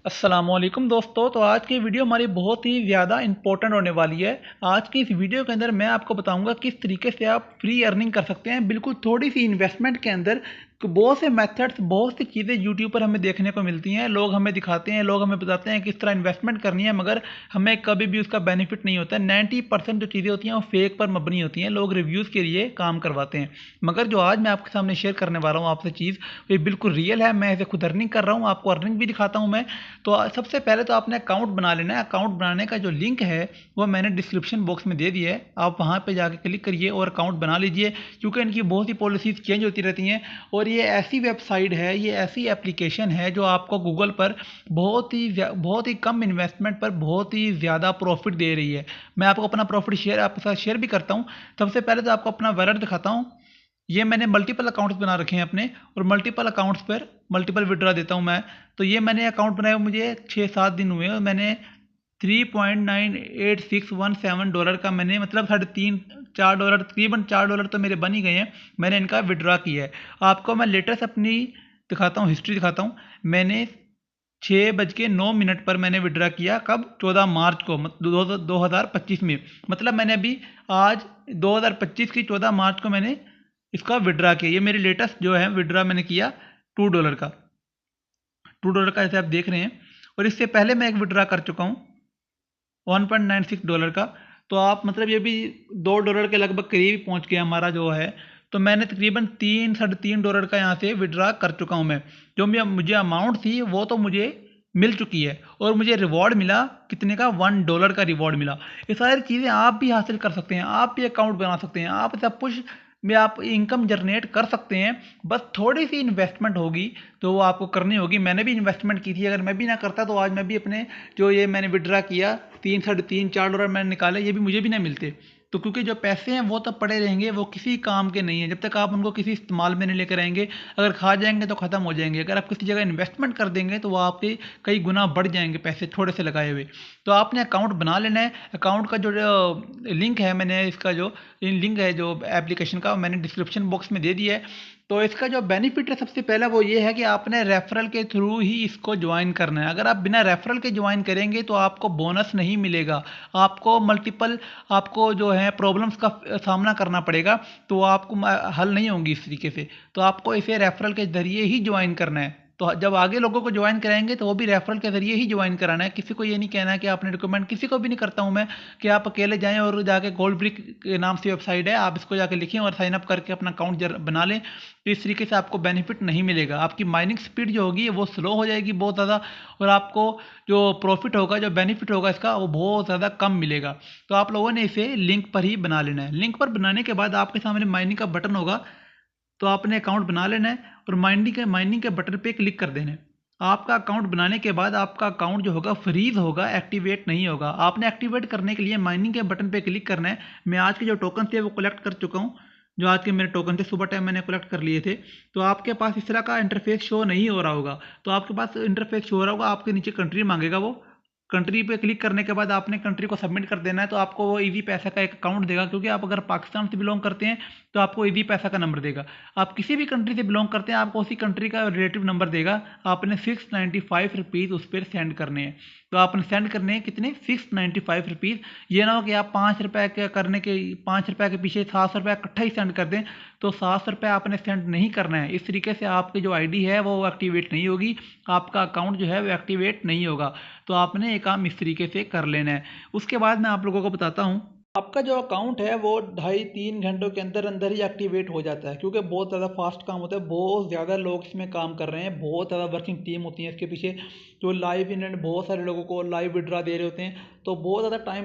अस्सलामुअलैकुम दोस्तों। तो आज की वीडियो हमारी बहुत ही ज़्यादा इंपॉर्टेंट होने वाली है। आज की इस वीडियो के अंदर मैं आपको बताऊंगा किस तरीके से आप फ्री अर्निंग कर सकते हैं बिल्कुल थोड़ी सी इन्वेस्टमेंट के अंदर। बहुत से मेथड्स, बहुत सी चीज़ें यूट्यूब पर हमें देखने को मिलती हैं। लोग हमें दिखाते हैं, लोग हमें बताते हैं किस तरह इन्वेस्टमेंट करनी है, मगर हमें कभी भी उसका बेनिफिट नहीं होता है। 90% जो चीज़ें होती हैं वो फेक पर मबनी होती हैं। लोग रिव्यूज़ के लिए काम करवाते हैं, मगर जो आज मैं आपके सामने शेयर करने वाला हूँ आपसे चीज़, ये बिल्कुल रियल है। मैं इसे खुद अर्निंग कर रहा हूँ, आपको अर्निंग भी दिखाता हूँ मैं। तो सबसे पहले तो आपने अकाउंट बना लेना है। अकाउंट बनाने का जो लिंक है वो मैंने डिस्क्रिप्शन बॉक्स में दे दिया है, आप वहाँ पे जाके क्लिक करिए और अकाउंट बना लीजिए। क्योंकि इनकी बहुत ही पॉलिसीज़ चेंज होती रहती हैं और ये ऐसी वेबसाइट है, ये ऐसी एप्लीकेशन है जो आपको गूगल पर बहुत ही कम इन्वेस्टमेंट पर बहुत ही ज़्यादा प्रॉफिट दे रही है। मैं आपको अपना प्रॉफिट शेयर आपके साथ शेयर भी करता हूँ। सबसे पहले तो आपको अपना वैलेट दिखाता हूँ। ये मैंने मल्टीपल अकाउंट्स बना रखे हैं अपने, और मल्टीपल अकाउंट्स पर मल्टीपल विड्रॉ देता हूँ मैं। तो ये मैंने अकाउंट बनाए हुए मुझे 6-7 दिन हुए और मैंने $3.98617 का मैंने मतलब $3.5-4 तकरीबन $4 तो मेरे बन ही गए हैं। मैंने इनका विड्रॉ किया है। आपको मैं लेटेस्ट अपनी दिखाता हूँ, हिस्ट्री दिखाता हूँ। मैंने 6:09 पर मैंने विड्रॉ किया, कब? 14 मार्च को, 2025 में। मतलब मैंने अभी आज 2025 की 14 मार्च को मैंने इसका विड्रॉ किया। ये मेरी लेटेस्ट जो है विड्रॉ मैंने किया $2 का। $2 का, जैसे आप देख रहे हैं। और इससे पहले मैं एक विड्रॉ कर चुका हूँ $1.96 का। तो आप मतलब ये भी $2 के लगभग करीब पहुंच गया हमारा जो है। तो मैंने तकरीबन $3-3.5 का यहाँ से विड्रॉ कर चुका हूँ मैं। जो मुझे अमाउंट थी वो तो मुझे मिल चुकी है, और मुझे रिवॉर्ड मिला कितने का? $1 का रिवॉर्ड मिला। ये सारी चीज़ें आप भी हासिल कर सकते हैं, आप भी अकाउंट बना सकते हैं, आप सब कुछ में आप इनकम जनरेट कर सकते हैं। बस थोड़ी सी इन्वेस्टमेंट होगी तो वो आपको करनी होगी। मैंने भी इन्वेस्टमेंट की थी, अगर मैं भी ना करता तो आज मैं भी अपने जो ये मैंने विड्रा किया 3-3.5-4 डॉलर मैंने निकाले, ये भी मुझे भी ना मिलते। तो क्योंकि जो पैसे हैं वो तो पड़े रहेंगे, वो किसी काम के नहीं है जब तक आप उनको किसी इस्तेमाल में नहीं लेकर आएंगे। अगर खा जाएंगे तो ख़त्म हो जाएंगे। अगर आप किसी जगह इन्वेस्टमेंट कर देंगे तो वो आपके कई गुना बढ़ जाएंगे पैसे थोड़े से लगाए हुए। तो आपने अकाउंट बना लेना है। अकाउंट का जो लिंक है, मैंने इसका जो लिंक है जो एप्लीकेशन का, मैंने डिस्क्रिप्शन बॉक्स में दे दिया है। तो इसका जो बेनिफिट है सबसे पहला वो ये है कि आपने रेफरल के थ्रू ही इसको ज्वाइन करना है। अगर आप बिना रेफरल के ज्वाइन करेंगे तो आपको बोनस नहीं मिलेगा, आपको मल्टीपल आपको जो है प्रॉब्लम्स का सामना करना पड़ेगा। तो आपको हल नहीं होंगी इस तरीके से। तो आपको इसे रेफरल के जरिए ही ज्वाइन करना है। तो जब आगे लोगों को ज्वाइन कराएंगे तो वो भी रेफरल के जरिए ही ज्वाइन कराना है। किसी को ये नहीं कहना है कि आपने रिकमेंड, किसी को भी नहीं करता हूँ मैं कि आप अकेले जाएं और जाके गोल्ड ब्रिक के नाम से वेबसाइट है, आप इसको जाके लिखें और साइन अप करके अपना अकाउंट बना लें। तो इस तरीके से आपको बेनिफिट नहीं मिलेगा। आपकी माइनिंग स्पीड जो होगी वो स्लो हो जाएगी बहुत ज़्यादा, और आपको जो प्रॉफिट होगा, जो बेनिफिट होगा इसका, वो बहुत ज़्यादा कम मिलेगा। तो आप लोगों ने इसे लिंक पर ही बना लेना है। लिंक पर बनाने के बाद आपके सामने माइनिंग का बटन होगा, तो आपने अकाउंट बना लेना है और माइनिंग के बटन पे क्लिक कर देना है। आपका अकाउंट बनाने के बाद आपका अकाउंट जो होगा फ्रीज होगा, एक्टिवेट नहीं होगा। आपने एक्टिवेट करने के लिए माइनिंग के बटन पे क्लिक करना है। मैं आज के जो टोकन थे वो कलेक्ट कर चुका हूँ। जो आज के मेरे टोकन थे सुबह टाइम मैंने कलेक्ट कर लिए थे। तो आपके पास इस तरह का इंटरफेस शो नहीं हो रहा होगा। तो आपके पास इंटरफेस शो हो रहा होगा, आपके नीचे कंट्री मांगेगा। वो कंट्री पे क्लिक करने के बाद आपने कंट्री को सबमिट कर देना है। तो आपको वो इजी पैसा का एक अकाउंट देगा, क्योंकि आप अगर पाकिस्तान से बिलोंग करते हैं तो आपको इजी पैसा का नंबर देगा। आप किसी भी कंट्री से बिलोंग करते हैं आपको उसी कंट्री का रिलेटिव नंबर देगा। आपने ₹695 उस पर सेंड करने हैं। तो आपने सेंड करने हैं कितने? ₹695। ये ना हो कि आप ₹5 के करने के ₹5 के पीछे ₹700 इकट्ठा ही सेंड कर दें। तो ₹700 आपने सेंड नहीं करना है। इस तरीके से आपकी जो आईडी है वो एक्टिवेट नहीं होगी, आपका अकाउंट जो है वो एक्टिवेट नहीं होगा। तो आपने ये काम इस तरीके से कर लेना है। उसके बाद मैं आप लोगों को बताता हूँ, आपका जो अकाउंट है वो 2.5-3 घंटों के अंदर अंदर ही एक्टिवेट हो जाता है, क्योंकि बहुत ज़्यादा फास्ट काम होता है। बहुत ज़्यादा लोग इसमें काम कर रहे हैं, बहुत ज़्यादा वर्किंग टीम होती है इसके पीछे, जो लाइव इन बहुत सारे लोगों को लाइव विड्रा दे रहे होते हैं। तो बहुत ज़्यादा टाइम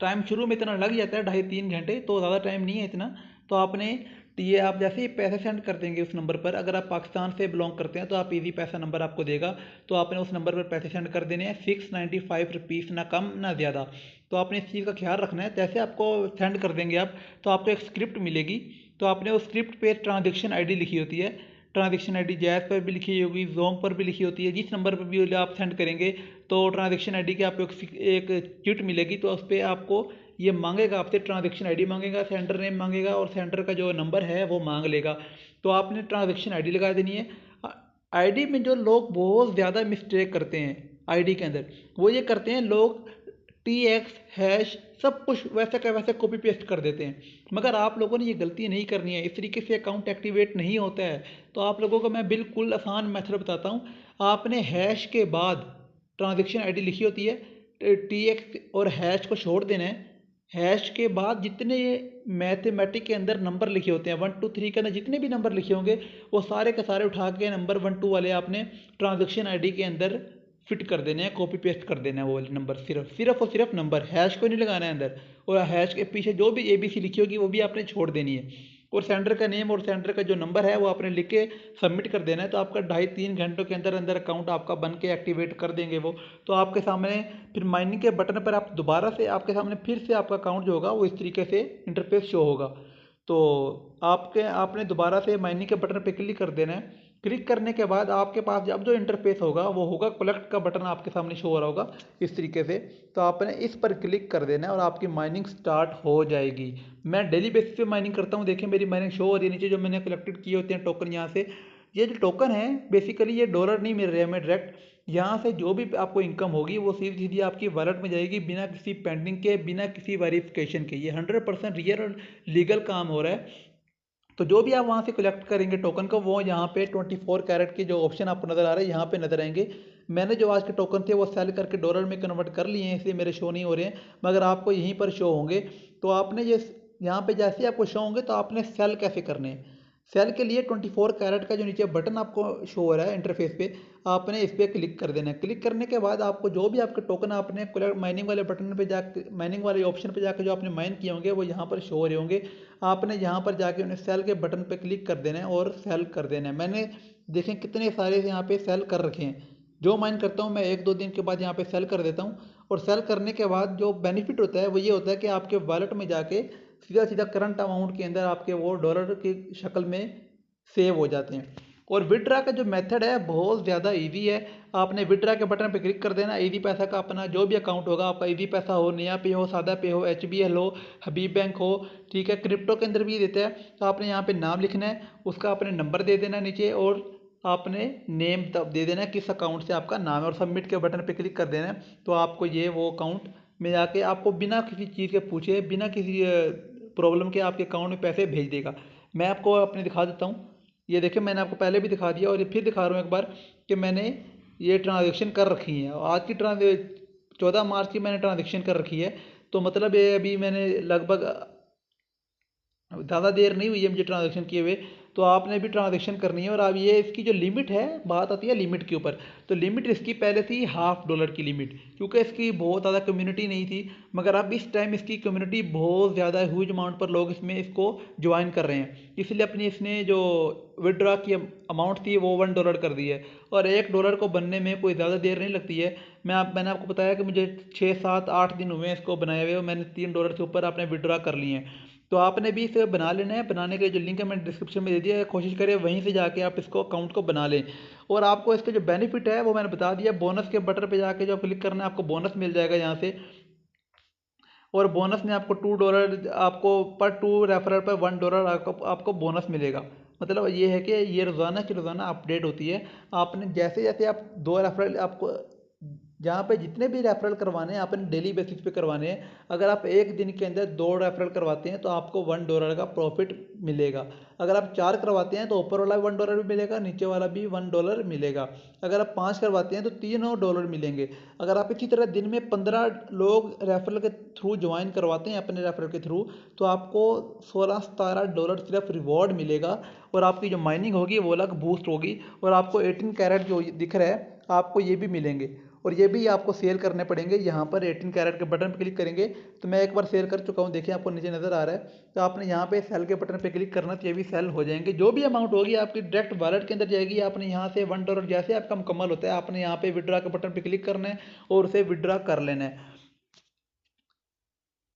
टाइम शुरू में इतना लग जाता है, 2.5-3 घंटे, तो ज़्यादा टाइम नहीं है इतना। तो आपने ये आप जैसे ही पैसे सेंड कर देंगे उस नंबर पर, अगर आप पाकिस्तान से बिलोंग करते हैं तो आप इजी पैसा नंबर आपको देगा। तो आपने उस नंबर पर पैसे सेंड कर देने हैं, ₹695, ना कम ना ज़्यादा। तो आपने इस चीज़ का ख्याल रखना है। जैसे आपको सेंड कर देंगे आप, तो आपको एक स्क्रिप्ट मिलेगी। तो आपने उस स्क्रिप्ट पे ट्रांजेक्शन आईडी लिखी होती है। ट्रांजेक्शन आईडी जैज़ पर भी लिखी होगी, जोंग पर भी लिखी होती है। जिस नंबर पर भी आप सेंड करेंगे तो ट्रांजेक्शन आईडी की आपको एक चिट मिलेगी। तो उस पर आपको ये मांगेगा, आपसे ट्रांजेक्शन आईडी मांगेगा, सेंडर नेम मांगेगा, और सेंडर का जो नंबर है वो मांग लेगा। तो आपने ट्रांजेक्शन आईडी लगा देनी है। आईडी में जो लोग बहुत ज़्यादा मिस्टेक करते हैं, आईडी के अंदर। वो ये करते हैं लोग, TX हैश सब कुछ वैसे का वैसे कॉपी पेस्ट कर देते हैं, मगर आप लोगों ने ये गलती नहीं करनी है। इस तरीके से अकाउंट एक्टिवेट नहीं होता है। तो आप लोगों को मैं बिल्कुल आसान मेथड बताता हूँ। आपने हैश के बाद ट्रांजेक्शन आईडी लिखी होती है, TX और हैश को छोड़ देना है। हैश के बाद जितने मैथमेटिक के अंदर नंबर लिखे होते हैं 1 2 3 के अंदर जितने भी नंबर लिखे होंगे, वो सारे के सारे उठा के नंबर 1 2 वाले आपने ट्रांजेक्शन आईडी के अंदर फिट कर देने हैं, कॉपी पेस्ट कर देना है वो वाले नंबर। सिर्फ और सिर्फ नंबर, हैश को नहीं लगाना है अंदर। और हैश के पीछे जो भी ABC लिखी होगी वो भी आपने छोड़ देनी है। और सेंडर का नेम और सेंडर का जो नंबर है वो आपने लिख के सबमिट कर देना है। तो आपका 2.5 3 घंटों के अंदर अंदर अकाउंट आपका बन के एक्टिवेट कर देंगे वो। तो आपके सामने फिर माइनिंग के बटन पर आप दोबारा से आपके सामने फिर से आपका अकाउंट जो होगा वो इस तरीके से इंटरफेस शो होगा। तो आपने दोबारा से माइनिंग के बटन पर क्लिक कर देना है। क्लिक करने के बाद आपके पास अब जो इंटरफेस होगा वो होगा कलेक्ट का बटन आपके सामने शो हो रहा होगा इस तरीके से। तो आपने इस पर क्लिक कर देना है और आपकी माइनिंग स्टार्ट हो जाएगी। मैं डेली बेसिस पे माइनिंग करता हूँ। देखिए मेरी माइनिंग शो हो रही है नीचे, जो मैंने कलेक्टेड किए होते हैं टोकन यहाँ से। ये जो टोकन है बेसिकली ये डॉलर नहीं मिल रहे हमें डायरेक्ट। यहाँ से जो भी आपको इनकम होगी वो सीधी सीधी आपकी वॉलेट में जाएगी, बिना किसी पेंडिंग के, बिना किसी वेरिफिकेशन के। ये 100% रियल और लीगल काम हो रहा है। तो जो भी आप वहाँ से कलेक्ट करेंगे टोकन को, वो यहाँ पे 24 कैरेट के जो ऑप्शन आपको नज़र आ रहे हैं यहाँ पे नज़र आएंगे। मैंने जो आज के टोकन थे वो सेल करके डॉलर में कन्वर्ट कर लिए हैं, इसलिए मेरे शो नहीं हो रहे हैं, मगर आपको यहीं पर शो होंगे। तो आपने ये यहाँ पे जैसे आपको शो होंगे तो आपने सेल कैसे करने हैं। सेल के लिए 24 कैरेट का जो नीचे बटन आपको शो हो रहा है इंटरफेस पे, आपने इस पर क्लिक कर देना है। क्लिक करने के बाद आपको जो भी आपके टोकन आपने माइनिंग वाले बटन पे जाके, माइनिंग वाले ऑप्शन पे जाकर जो आपने माइन किए होंगे वो यहाँ पर शो हो रहे होंगे। आपने यहाँ पर जाके उन्हें सेल के बटन पे क्लिक कर देना है और सेल कर देना है। मैंने देखें कितने सारे यहाँ पे सेल कर रखे हैं। जो माइन करता हूँ मैं 1 2 दिन के बाद यहाँ पे सेल कर देता हूँ। और सेल करने के बाद जो बेनिफिट होता है वो ये होता है कि आपके वॉलेट में जाके सीधा सीधा करंट अमाउंट के अंदर आपके वो डॉलर की शक्ल में सेव हो जाते हैं। और विड्रा का जो मेथड है बहुत ज़्यादा इजी है। आपने विड्रा के बटन पे क्लिक कर देना। इजी पैसा का अपना जो भी अकाउंट होगा, आपका इजी पैसा हो, नया पे हो, सादा पे हो, HBL हो, हबीब बैंक हो, ठीक है, क्रिप्टो के अंदर भी देता है। तो आपने यहाँ पे नाम लिखना है, उसका आपने नंबर दे देना नीचे, और आपने नेम तब दे देना है किस अकाउंट से आपका नाम है, और सबमिट के बटन पे क्लिक कर देना है। तो आपको ये वो अकाउंट में जाके आपको बिना किसी चीज़ के पूछे, बिना किसी प्रॉब्लम के आपके अकाउंट में पैसे भेज देगा। मैं आपको अपने दिखा देता हूँ। ये देखिए मैंने आपको पहले भी दिखा दिया और ये फिर दिखा रहा हूँ एक बार कि मैंने ये ट्रांजेक्शन कर रखी है। आज की 14 मार्च की मैंने ट्रांजेक्शन कर रखी है। तो मतलब ये अभी मैंने लगभग ज़्यादा देर नहीं हुई है मुझे ट्रांजेक्शन किए हुए। तो आपने भी ट्रांजेक्शन करनी है। और अब ये इसकी जो लिमिट है, बात आती है लिमिट के ऊपर। तो लिमिट इसकी पहले थी $1/2 की लिमिट, क्योंकि इसकी बहुत ज़्यादा कम्युनिटी नहीं थी। मगर अब इस टाइम इसकी कम्युनिटी बहुत ज़्यादा ह्यूज अमाउंट पर लोग इसमें इसको ज्वाइन कर रहे हैं, इसलिए अपनी इसने जो विड्रॉ की अमाउंट थी वो $1 कर दी है। और $1 को बनने में कोई ज़्यादा देर नहीं लगती है। मैंने आपको बताया कि मुझे 6 7 8 दिन हुए हैं इसको बनाए हुए, और मैंने $3 से ऊपर अपने विड्रॉ कर लिए हैं। तो आपने भी इसे बना लेना है। बनाने के जो लिंक है मैंने डिस्क्रिप्शन में दे दिया है, कोशिश करें वहीं से जाके आप इसको अकाउंट को बना लें। और आपको इसके जो बेनिफिट है वो मैंने बता दिया। बोनस के बटन पे जाके जो क्लिक करना है, आपको बोनस मिल जाएगा यहाँ से। और बोनस में आपको $2, आपको पर 2 रेफरल पर $1 आपको बोनस मिलेगा। मतलब ये है कि ये रोज़ाना की रोज़ाना अपडेट होती है। आपने जैसे जैसे आप 2 रेफरल आपको जहाँ पे जितने भी रेफरल करवाने हैं आपने डेली बेसिस पे करवाने हैं। अगर आप एक दिन के अंदर 2 रेफरल करवाते हैं तो आपको $1 का प्रॉफिट मिलेगा। अगर आप 4 करवाते हैं तो ऊपर वाला भी $1 भी मिलेगा, नीचे वाला भी $1 मिलेगा। अगर आप 5 करवाते हैं तो $3 मिलेंगे। अगर आप इसी तरह दिन में 15 लोग रेफरल के थ्रू ज्वाइन करवाते हैं अपने रेफरल के थ्रू, तो आपको $16-17 सिर्फ रिवॉर्ड मिलेगा। और आपकी जो माइनिंग होगी वो अलग बूस्ट होगी। और आपको 18 कैरेट जो दिख रहा है आपको ये भी मिलेंगे। और ये भी आपको सेल करने पड़ेंगे। यहाँ पर 18 कैरेट के बटन पर क्लिक करेंगे तो मैं एक बार सेल कर चुका हूँ, देखिए आपको नीचे नज़र आ रहा है। तो आपने यहाँ पे सेल के बटन पे क्लिक करना, तो ये भी सेल हो जाएंगे। जो भी अमाउंट होगी आपकी डायरेक्ट वॉलेट के अंदर जाएगी। आपने यहाँ से $1 जैसे आपका मुकम्मल होता है, आपने यहाँ पे विड्रा के बटन पर क्लिक करना है और उसे विड्रा कर लेना है।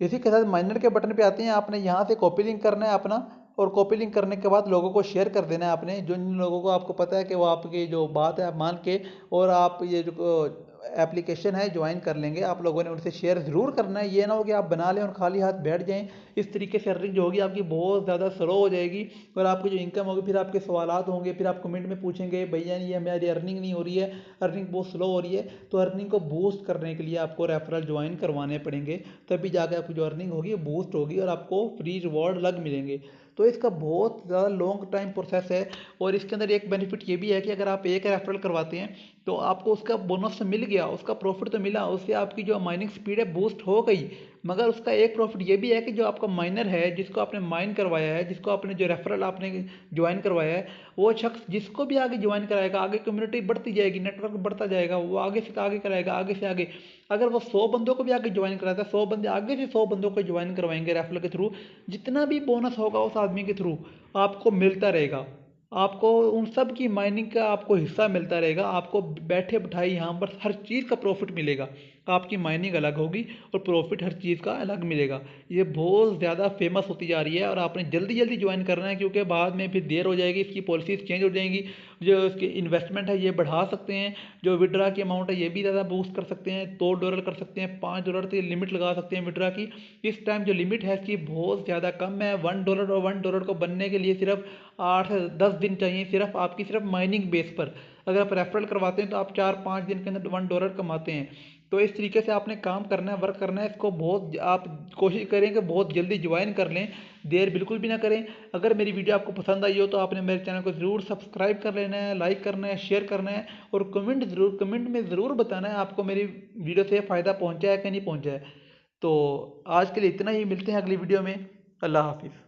इसी के साथ माइनर के बटन पे आते हैं, आपने यहाँ से कॉपी लिंक करना है अपना। और कॉपी लिंक करने के बाद लोगों को शेयर कर देना है आपने, जिन लोगों को आपको पता है कि वो आपकी जो बात है आप मान के, और आप ये जो एप्लीकेशन है, ज्वाइन कर लेंगे। आप लोगों ने उनसे शेयर ज़रूर करना है, ये ना हो कि आप बना लें और खाली हाथ बैठ जाएं। इस तरीके से अर्निंग जो होगी आपकी बहुत ज़्यादा स्लो हो जाएगी और आपकी जो इनकम होगी, फिर आपके सवालात होंगे, फिर आप कमेंट में पूछेंगे भैया ये हमारी अर्निंग नहीं हो रही है, अर्निंग बहुत स्लो हो रही है। तो अर्निंग को बूस्ट करने के लिए आपको रेफरल ज्वाइन करवाने पड़ेंगे, तभी जाकर आपकी जो अर्निंग होगी वो बूस्ट होगी और आपको फ्री रिवॉर्ड अलग मिलेंगे। तो इसका बहुत ज़्यादा लॉन्ग टाइम प्रोसेस है। और इसके अंदर एक बेनिफिट ये भी है कि अगर आप एक रेफरल करवाते हैं तो आपको उसका बोनस तो मिल गया, उसका प्रॉफिट तो मिला, उससे आपकी जो माइनिंग स्पीड है बूस्ट हो गई। मगर उसका एक प्रॉफिट ये भी है कि जो आपका माइनर है, जिसको आपने माइन करवाया है, जिसको आपने जो रेफरल आपने ज्वाइन करवाया है, वो शख्स जिसको भी आगे ज्वाइन कराएगा, आगे कम्युनिटी बढ़ती जाएगी, नेटवर्क बढ़ता जाएगा, वो आगे से आगे कराएगा, आगे से आगे। अगर वो 100 बंदों को भी आगे ज्वाइन कराता है, 100 बंदे आगे से 100 बंदों को ज्वाइन करवाएंगे रेफरल के थ्रू, जितना भी बोनस होगा उस आदमी के थ्रू आपको मिलता रहेगा। आपको उन सब की माइनिंग का आपको हिस्सा मिलता रहेगा, आपको बैठे बिठाए यहाँ पर हर चीज़ का प्रॉफिट मिलेगा। आपकी माइनिंग अलग होगी और प्रॉफिट हर चीज़ का अलग मिलेगा। ये बहुत ज़्यादा फेमस होती जा रही है और आपने जल्दी जल्दी ज्वाइन करना है, क्योंकि बाद में फिर देर हो जाएगी, इसकी पॉलिसीज़ चेंज हो जाएंगी। जो इसकी इन्वेस्टमेंट है ये बढ़ा सकते हैं, जो विड्रा की अमाउंट है ये भी ज़्यादा बूस्ट कर सकते हैं, $2 कर सकते हैं, $5 तक लिमिट लगा सकते हैं विड्रा की। इस टाइम जो लिमिट है इसकी बहुत ज़्यादा कम है। $1 और $1 को बनने के लिए सिर्फ 8 से 10 दिन चाहिए, सिर्फ आपकी सिर्फ माइनिंग बेस पर। अगर आप रेफरल करवाते हैं तो आप 4-5 दिन के अंदर $1 कमाते हैं। तो इस तरीके से आपने काम करना है, वर्क करना है। इसको बहुत आप कोशिश करें कि बहुत जल्दी ज्वाइन कर लें, देर बिल्कुल भी ना करें। अगर मेरी वीडियो आपको पसंद आई हो तो आपने मेरे चैनल को ज़रूर सब्सक्राइब कर लेना है, लाइक करना है, शेयर करना है और कमेंट में ज़रूर बताना है आपको मेरी वीडियो से फ़ायदा पहुँचा है कि नहीं पहुँचा है। तो आज के लिए इतना ही, मिलते हैं अगली वीडियो में। अल्लाह हाफिज़।